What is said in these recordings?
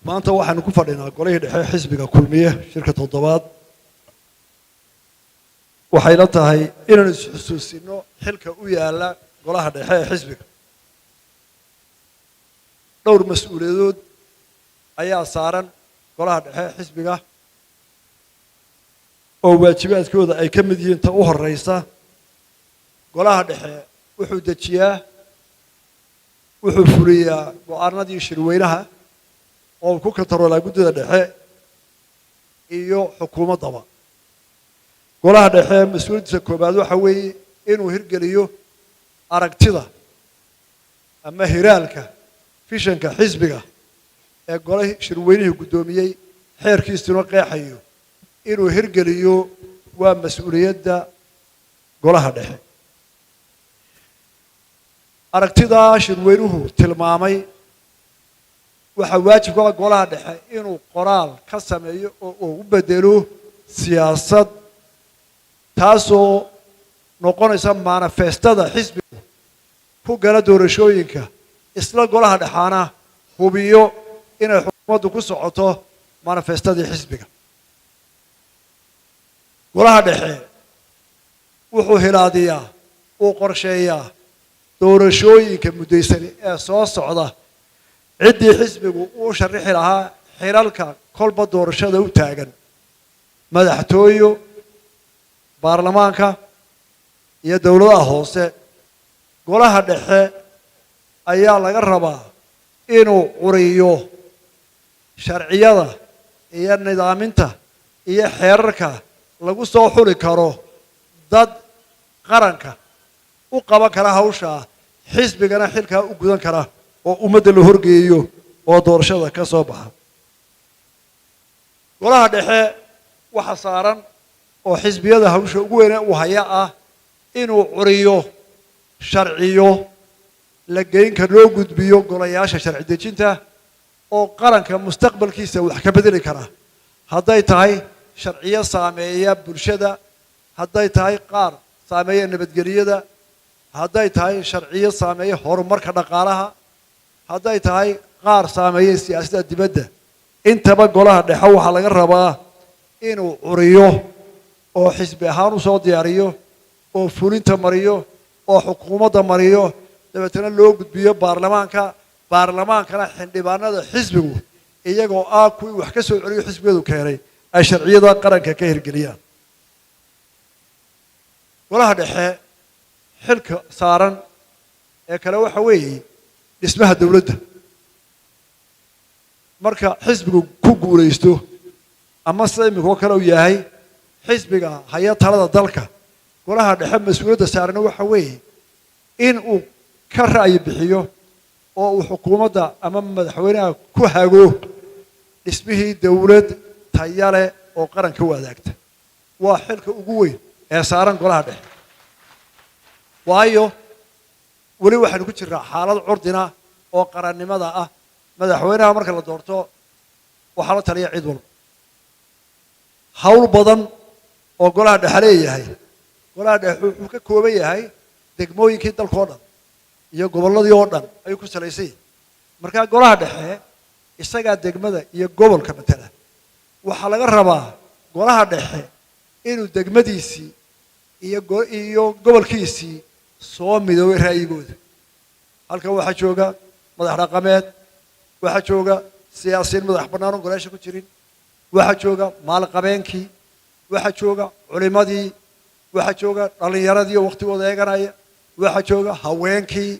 maanta waxaanu ku fadhinaa golihii dhexe xisbiga kulmiye shirka toddobaad waxayna tahay inaanu isxusuusino xilka u yaala golaha dhexe ee xisbiga dhowr mas'uuliyadood ayaa saaran golaha dhexe ee xisbiga oo waajibaadkooda ay ka mid yihiin ta u horeysa golaha dhexe wuxuu dejiyaa wuxuu fuliyaa go'aanadii shirweynaha oo ku kantaroolaa guddida dhexe iyo xukuumaddaba golaha dhexe mas-uuliyaddiisa koobaad waxa weeye inuu hirgeliyo aragtida ama hiraalka fishanka xisbiga ee golihii shirweynihii guddoomiyey xeerkiisuna qeexayo inuu hirgeliyo waa mas-uuliyadda golaha dhexe aragtidaa shirweynuhu tilmaamay waxaa waajib ku ah golaha dhexe inuu qoraal ka sameeyo oo uu u bedelo siyaasad taasoo noqonaysa manifestada xisbigu ku gala doorashooyinka isla golaha dhexaana hubiyo inay xukuumaddu ku socoto manifestadii xisbiga golaha dhexe wuxuu hilaadiyaa uu qorsheeyaa doorashooyinka muddaysani ee soo socda ciddii xisbigu uu sharixi lahaa xilalka kolba doorashada u taagan madaxtooyo baarlamaanka iyo dowladaha hoose golaha dhexe ayaa laga rabaa inuu curiyo sharciyada iyo nidaaminta iyo xeerarka lagu soo xuli karo dad qaranka u qaban kara hawshaa xisbigana xilkaa u gudan kara oo ummadda la horgeeyo oo doorashada ka soo baxa golaha dhexe waxa saaran oo xisbiyada hawsha ugu weyne uu haya ah inuu curiyo sharciyo la geynka loo gudbiyo golayaasha sharci dejinta oo qaranka mustaqbalkiisa wax ka bedeli kara hadday tahay sharciyo saameeya bulshada hadday tahay qaar saameeya nabadgeliyada hadday tahay sharciyo saameeya horumarka dhaqaalaha hadday tahay qaar saameeya siyaasadda dibadda intaba golaha dhexe waxaa laga rabaa inuu curiyo oo xisbi ahaan u soo diyaariyo oo fulinta mariyo oo xukuumadda mariyo dabeetana loo gudbiyo baarlamaankana xildhibaanada xisbigu iyagoo ah kuwii wax ka soo celiyo xisbigadu keenay ay sharciyada qaranka ka hirgeliyaan golaha dhexe xilka saaran ee kale waxa weeye dhismaha dowladda marka xisbigu ku guulaysto ama sida iminkoo kale uu yahay xisbiga haya talada dalka golaha dhexe mas-uuliyadda saarana waxa weeye in uu ka ra'yi bixiyo oo uu xukuumadda ama madaxweynaha ku hago dhismihii dowlad taya leh oo qaranka u adeegta waa xilka ugu weyn ee saaran golaha dhexe waayo weli waxaynu ku jirnaa xaalad curdina oo qarannimada ah madaxweynaha marka la doorto waxaa la taliya cid walba hawl badan oo golaha dhexe leeyahay golaha dhexe wuxuu ka kooban yahay degmooyinkii dalka oo dhan iyo gobolladii oo dhan ayuu ku salaysan yahay markaa golaha dhexe isagaa degmada iyo gobolka matala waxaa laga rabaa golaha dhexe inuu degmadiisii iyo gobolkiisii soo midoobay ra'yigooda halkan waxaa jooga madax dhaqameed waxaa jooga siyaasiyiin madax bannaan oon golaasha ku jirin waxaa jooga maalqabeenkii waxaa jooga culimadii waxaa jooga dhallinyaradii oo waqtigooda eeganaya waxaa jooga haweenkii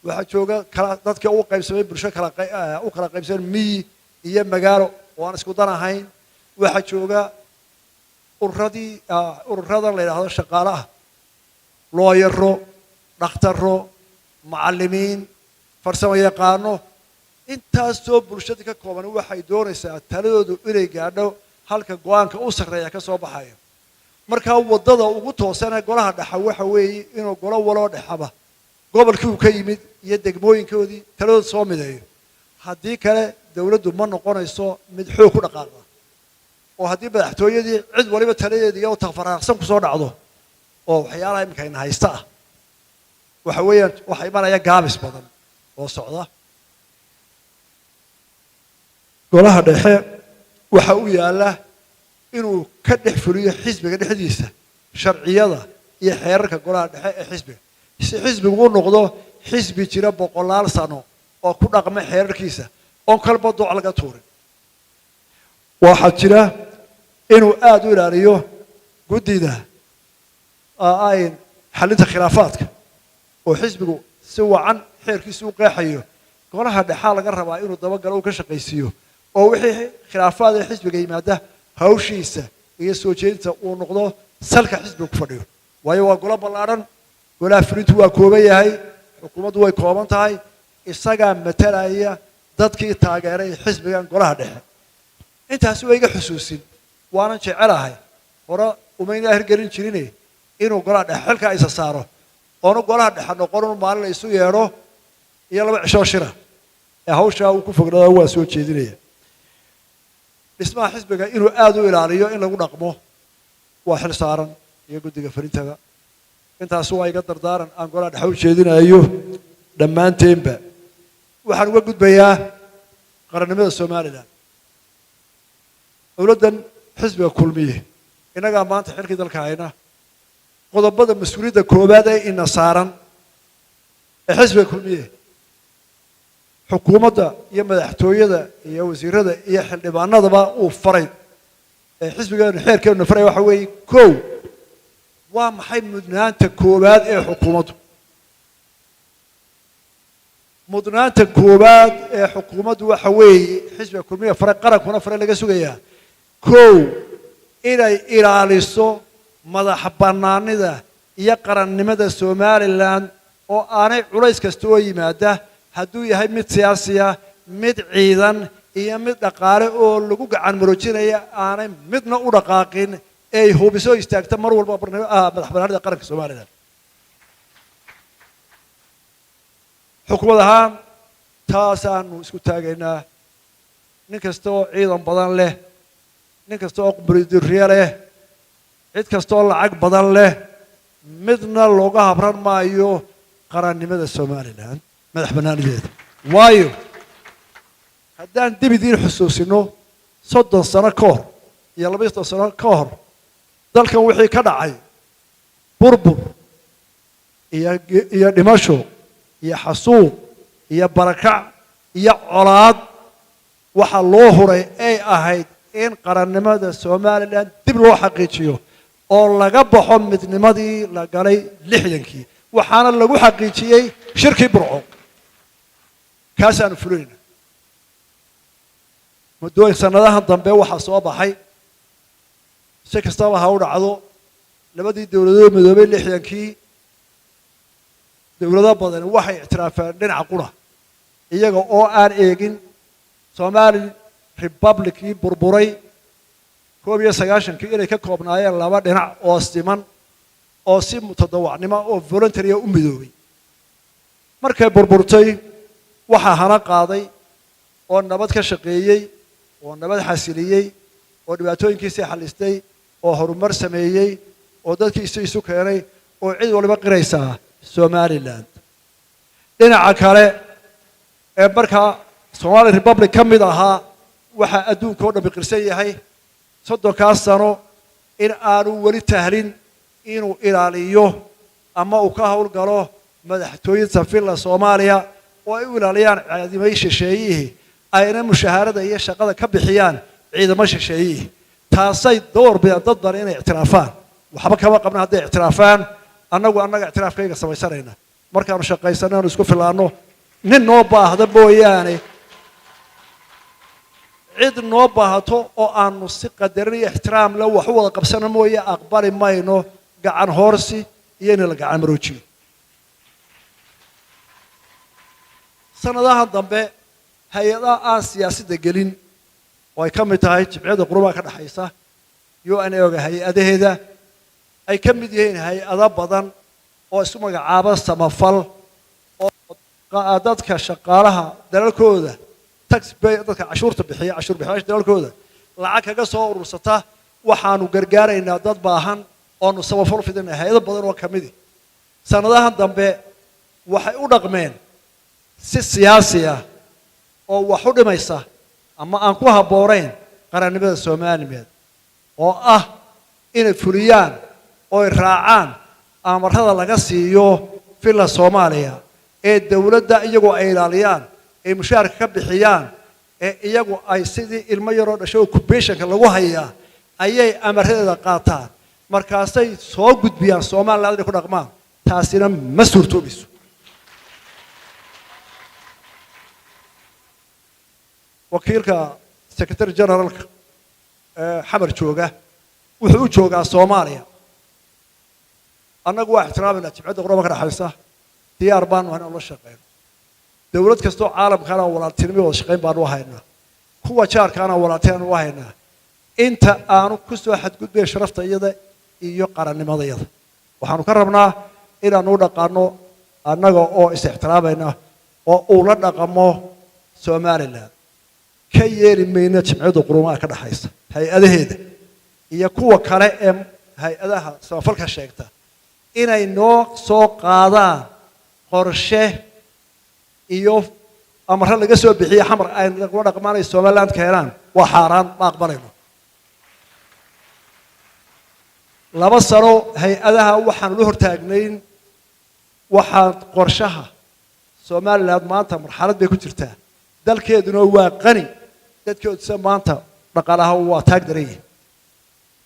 waxaa jooga dadkii u qaybsamay bulsho u kala qaybsamay miyi iyo magaalo oo aan isku dan ahayn waxaa jooga ururadan la yidhaahdo shaqaalaha looyaro dhakhtaro macallimiin farsamo yaqaano intaasoo bulshada ka kooban waxay doonaysaa taladoodu inay gaadho halka go-aanka u sarreeya ka soo baxayo markaa waddada ugu toosan ee golaha dhexa waxa weeye inuu golo waloo dhexaba gobolkii uu ka yimid iyo degmooyinkoodii taladooda soo mideeyo haddii kale dowladdu ma noqonayso mid xoog ku dhaqaaqda oo haddii madaxtooyadii cid waliba taladeedii iyo tafaraaqsan ku soo dhacdo oo waxyaalaha iminka ina haysta ah waxa weeyaan waxaa imanaya gaabis badan oo socda golaha dhexe waxa uu yaala inuu ka dhex fuliyo xisbiga dhexdiisa sharciyada iyo xeerarka golaha dhexe ee xisbiga si xisbigu u noqdo xisbi jira 100 sano oo ku dhaqma xeerarkiisa oo kalba dooc laga tuurin waxa jira inuu aad u ilaaliyo gudida ay xalinta khilaafaadka oo xisbigu si wacan xeerkiisu u qeexayo golaha dhexe laga rabaa inuu daba galo ka shaqaysiyo oo wixii khilaafaad ee xisbiga yimaada hawshiisa iyo soo jeedinta uu noqdo salka xisbiga ku fadhiyo waayo waa golo ballaaran golaha fulintu waa kooban yahay xukuumaddu way kooban tahay isaga matalaya dadkii taageeray xisbigan golaha dhexe intaas way iga xusuusin waanan jecelahay hore umayna hirgelin jirin inuu golaha dhexe xilka isa saaro oo golaha dhexe noqon maalin la isu yeero iyo laba cisho shira ee hawsha uu ku fognaado waa soo jeedinaya dhismaha xisbiga inuu aad u ilaaliyo in lagu dhaqmo waa xil saaran iyo guddiga fulintaga intaas waa iga dardaaran aan golaha dhexe u jeedinayo dhammaanteenba waxaan uga gudbayaa qarannimada Soomaaliland dowladdan xisbiga kulmiye inaga maanta xilkii dalka hayna qodobada mas'uuliyadda koobaad ee ina saaran ee xisbiga kulmiye xukuumadda iyo madaxtooyada iyo wasiirada iyo xildhibaanadaba uu faray ee xisbigeenu xeerkeenu faray waxa weeye koow waa maxay mudnaanta koobaad ee xukuumaddu mudnaanta koobaad ee xukuumaddu waxa weeye xisbiga kulmiye faray qarankuna faray laga sugayaa koow inay ilaaliso madax bannaanida iyo qarannimada Somaliland oo aanay culays kasta oo yimaada hadduu yahay mid siyaasi ah mid ciidan iyo mid dhaqaale oo lagu gacan maroojinaya aanay midna u dhaqaaqin ay hubiso istaagta mar walba madax bannaanida qaranka Somaliland xukuumad ahaan taasaanu isku taagaynaa nin kasta oo ciidan badan leh nin kasta oo bariidriye leh cid kasta oo lacag badan leh midna looga habran maayo qarannimada Somaliland madax bannaanideeda waayo haddaan dib idiin xusuusino 30 sano ka hor iyo 20 sano ka hor dalkan wixii ka dhacay burbur iyo dhimasho iyo xasuuq iyo barakac iyo colaad waxa loo huray ay ahayd in qarannimada Somaliland dib loo xaqiijiyo oo laga baxo midnimadii la galay 60kii waxaana lagu xaqiijiyay shirkii burco kaasaan fulinayna muddooyin sanadahan dambe waxa soo baxay si kastaba ha u dhacdo labadii dawladood midoobay 60kii dawlado badan waxay ictiraafeen dhinaca qura iyaga oo aan eegin Somali Republicii burburay 19 inay ka koobnaayeen laba dhinac oo siman oo si mutadawacnimo oo voluntary u midoobay markay burburtay waxa hana qaaday oo nabad ka shaqeeyay oo nabad xasiliyay oo dhibaatooyinkiisa xalistay oo horumar sameeyay oo dadkiisa isu keenay oo cid waliba qiraysa Somaliland dhinaca kale ee marka Somali Republic kamid ahaa waxa adduunka oo dhan qirsan yahay 30 sano in aanu wali tahlin inuu ilaaliyo ama uu ka hawl galo madaxtooyada Finland Soomaaliya oo ay u ilaaliyaan ciidamada shisheeyay ayna mushaharada iyo shaqada ka bixiyaan ciidamada shisheeyay taasay door bidaan dad badan inay ictiraafaan waxba kama qabna haday ictiraafaan annaga ictiraafkayga samaysanayna markaanu shaqaysanayno isku filaano nin noo baahda mooyaane cid noo baahato oo aanu si qadarin iyo ixtiraam la wax u wada qabsano mooye aqbali mayno gacan hoorsi iyo in la gacan maroojiyo sanadahan dambe hay'adaha aan siyaasadda gelin oo ay ka mid tahay jibciyada qurumaha ka dhaxaysa UNA hay'adaheeda ay ka mid yihiin hay'ado badan oo isu magacaaba samafal oo dadka shaqaalaha dalalkooda taxpayer dadka cashuurta bixiya cashuur bixiyaasha dalalkooda lacag kaga soo urursata waxaanu gargaaraynaa dad baahan oo nu samafal fidinay hay'ado badan oo kamid ah sanadahan dambe waxay u dhaqmeen si siyaasi ah oo wax u dhimaysa ama aan ku habboonayn qarannimada Soomaaliyeed oo ah inay fuliyaan oo ay raacaan amarada laga siiyo filla Soomaaliya ee dawladda iyagoo ay ilaaliyaan ee mushaarka ka bixiyaan ee iyagu ay sidii ilmo yaroo dhashay occupation-ka lagu hayaa ayay amarada qaataan markaasay soo gudbiyaan Soomaaliland inay ku dhaqmaan taasina ma suurtoobayso wakiilka secretary generalka xamar jooga wuxuu u joogaa Soomaaliya annagu waa ixtiraamayna jimciyadda qurumaha ka dhaxaysa diyaar baan u la shaqeyno dawlad kastoo caalamkana walaaltinimo wada shaqeyn baan u haynaa kuwa jaarkaana walaaltinimo u haynaa inta aanu ku soo xadgudbay sharafta iyada iyo qarannimadayada waxaanu ka rabnaa inaanu dhaqaano annaga oo is ixtiraamayna oo uu la dhaqamo Soomaaliland ka yeeli mayna jimciyadda qurumaha ka dhaxaysa hay'adaheeda iyo kuwa kale ee hay'adaha samafalka sheegta inay noo soo qaadaan qorshe iyo amarro laga soo bixiyo xamar ay uga dhaqmaanay Soomaaliland keenaan waa xaaraan ma aqbalayno laba sano hay'adaha waxaan la hortaagnayn waxaan qorshaha Soomaaliland maanta marxalad bay ku jirtaa dalkeeduna waa qani dadkeedu maanta dhaqaalaha waa taag dareeyay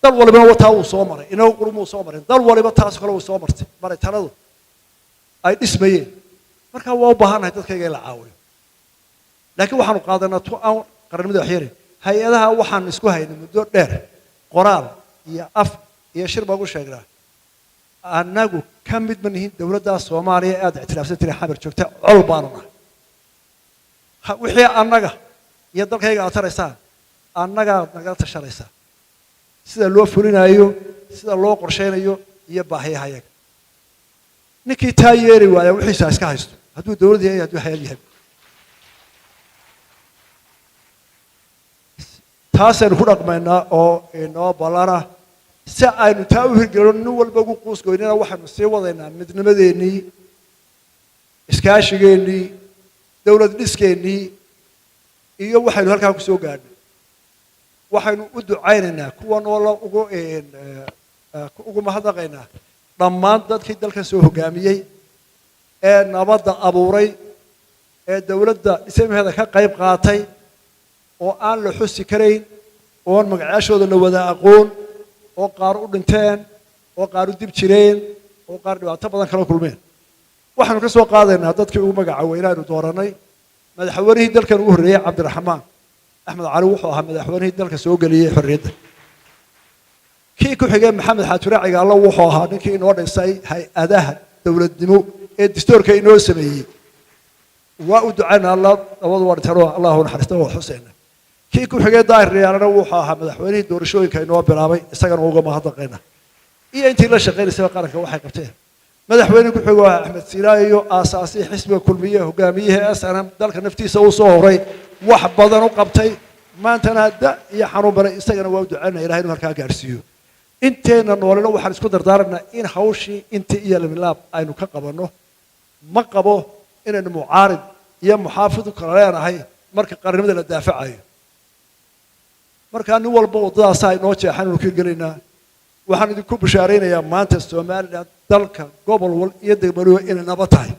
dal waliba wataa uu soo maray inuu qurmo soo maray dal waliba taas kale uu soo martay maray taladu ay dhismayeen marka waa u baahanahay dadkayga la caawiyo laakiin waxaanu qaadanaa tu aan qarannimada waxyeelay hay'adaha waxaan isku haynay muddo dheer qoraal iyo af iyo shir baan u sheegnaa annagu ka mid ma nihin dawladda Soomaaliya aad ictiraafsan tiray xamar joogta col baanu nahay wixii annaga iyo dalkayga aad taraysaan annaga naga tashanaysaa sida loo fulinayo sida loo qorsheynayo iyo baahiyahayaga ninkii taa yeeri waaya wixiisa iska haysto hadduu dawlad yahay hadduu hay'ad yahay taasaynu ku dhaqmaynaa oo inoo ballana si aynu taa u hirgelino nin walba ugu quusgoynina waxaynu sii wadaynaa midnimadeennii iskaashigeennii dawlad dhiskeennii iyo waxaynu halkaa ku soo gaadhnay waxaynu u ducaynaynaa kuwa noola ugu mahadnaqaynaa dhammaan dadkii dalkan soo hogaamiyey ee nabadda abuuray ee dawladda dhismaheeda ka qayb qaatay oo aan la xusi karayn oo magacaashooda la wada aqoon oo qaar u dhinteen oo qaar u dib jireen oo qaar dhibaato badan kala kulmeen waxaanu ka soo qaadaynaa dadkii ugu magaca weynaaynu dooranay madaxweynihii dalkan ugu horreeyay Cabdiraxmaan Axmed Cali wuxuu ahaa madaxweynihii dalka soo galiyay xorriyadda kii ku xigay Maxamed Xaaturaaciga alla wuxuu ahaa ninkii inoo dhisay hay'adaha dawladnimo ee dastuurka inoo sameeyay waa u ducaynaa Allah labadu waa dhintay Allahu naxariisto oo Xuseen kii ku xigay Daahir Riyaarana wuxuu ahaa madaxweynihii doorashooyinka inoo bilaabay isagana uga mahadnaqayna iyo intii la shaqeynayay qaranka waxay qabteen madaxweyne ku xigay Axmed Siiraayo aasaasi xisbiga kulmiye hogaamiyaha SNM dalka naftiisa uu soo horay wax badan u qabtay maantana hadda iyo xanuun baray isagana waa u ducaynaa Ilaahay inuu halkaa gaarsiiyo inteena noolena waxaan isku dardaaranaa in hawshii intii iyo labilaab aynu ka qabanno ma qabo inaynu mucaarid iyo muxaafid u kala leenahay marka qarannimada la daafacayo marka nin walba wadadaas ay noo jeexan inuu ka gelaynaa waxaan idinku bishaaraynayaa maanta Soomaaliland dalka gobol wal iyo degmado inay nabad tahay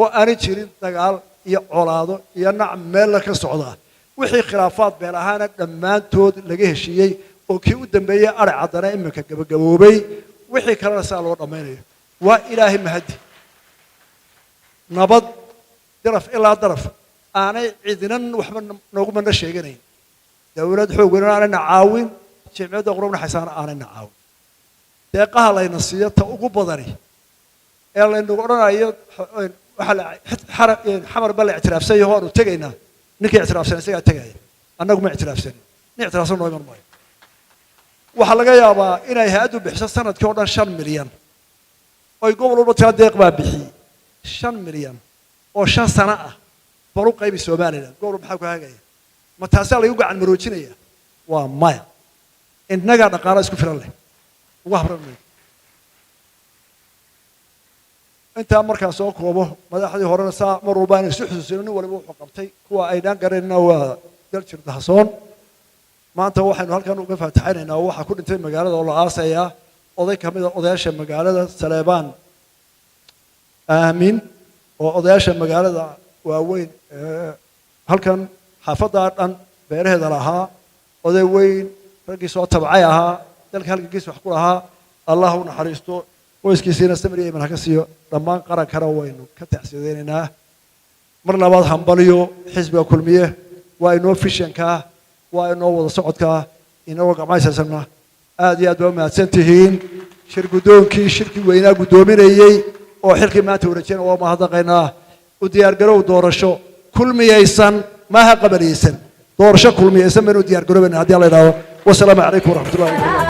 oo aanay jirin dagaal iyo colaado iyo nacam meel ka socda wixii khilaafaad been ahaan dhammaantood laga heshiiyay oo kii u dambeeyay arag cadana iminka gabagaboobay wixii kalena saa loo dhameynayo waa Ilaahay mahadi nabad daraf ilaa daraf aanay ciidinan waxba noogu mana sheeganayn dawlad xoog weyn aanay caawin jimciyadda qurumaha xasaana aanay caawin deeqaha layna siiyo ta ugu badani ee laynu oranayo waxa la xamar bal ictiraafsan yahay oo tagaynaa ninkii ictiraafsan isaga tagay annagu ma ictiraafsan nin ictiraafsan noo iman maayo waxa laga yaabaa inay hay'adu bixiso sanadkii oo dhan 5 milyan oo gobol walba taa deeq baa bixiyay 5 milyan oo 5 sano ah baru qaybi Soomaaliland gobol maxaa ku hagaya ma taasi la igu gacan maroojinaya waa maya innaga dhaqaale isku filan leh ugu habranay inta markaa soo koobo madaxdii horena saa mar walba inay isu xusuusino nin waliba wuxuu qabtay kuwa ay dhan gareenna waa daljir dahsoon maanta waxaynu halkan uga faataxaynaynaa waxa ku dhintay magaalada oo la aasaya oday kamid ah odayaasha magaalada Saleebaan aamin oo odayaasha magaalada waaweyn halkan xaafadda dhan beeraheeda lahaa oday weyn ragii soo tabcay ahaa dalka halkiis wax ku lahaa Allah u naxariisto qoyskiisina samir iyo iman ka siiyo dhammaan qarankana waynu ka tacsiideynaa mar labaad hambaliyo xisbiga kulmiye waa inoo fishanka waa inoo wada socodka inoo gacmaysanna aad iyo aad waa mahadsantihiin shir gudoonkii shirkii weynaa gudoominayay oo xilkii maanta wareejina waa mahadnaqaynaa u diyaar garow doorasho kulmiyeysan maaha qabaliyeysan doorasho kulmiyeysan baynu diyaar garoobana haddii la yiraahdo wassalaamu calaykum waraxmatullaahi